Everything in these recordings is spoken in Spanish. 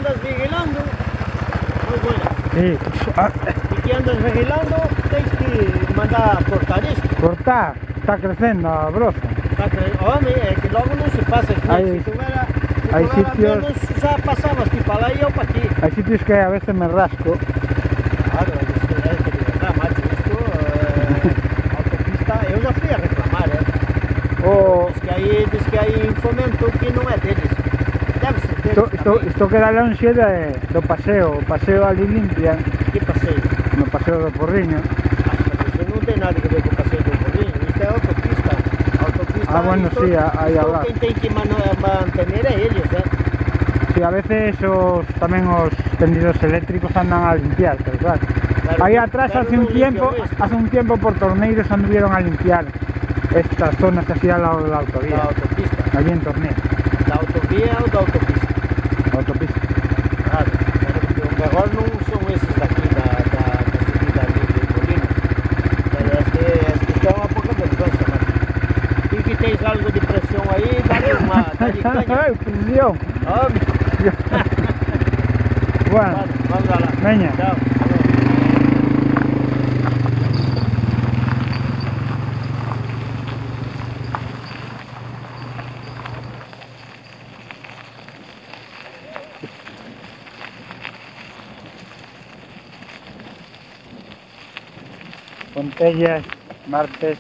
andas vigilando, muy buena. Sí. Y que andas vigilando, tens que mandar cortar isto. Cortar, está crecendo a broza. Home, é que logo non se pasa aquí. Hai- Se tuviera hai sitios- menos, xa pasabas ti para lá e eu para aquí. Hai sitios que a veces me rasco. Claro, isto é que de verdad, macho, isto, autopista, eu já fui a reclamar, O... Diz que hai fomento que non é deles. Debe ser deles tamén. Isto queda lonxe do paseo. O paseo ali limpia, Que paseo? no paseo do Porriño. Isto non ten nada que ver co paseo do Porriño, isto é autopista. Autopista, Ah, bueno, isto, sí, aí ao isto lado. quem ten que mantener é eles, Sí, a veces tamén os tendidos eléctricos andan a limpiar, pero claro. Claro, Aí atrás claro, hace un non tiempo, limpian isto. por Torneiros anduvieron a limpiar estas zonas así al lado de la Da autovía, autopista. allí en Torneiros, Da autovía ou da autopista? autopista. Claro, pero o mellor non son eses daqui da subida ali de Colinas. Pero es que isto é unha pouca vergonza, mano. Ti que tens algo de presión aí, dale caña. Ai, presión. Home, Bueno, vamos alá. veña. Chao. Pontellas, martes.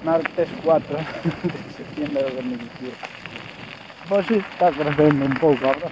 Martes 4 de septiembre de 2017. Pues sí, está creciendo un pouco, ahora.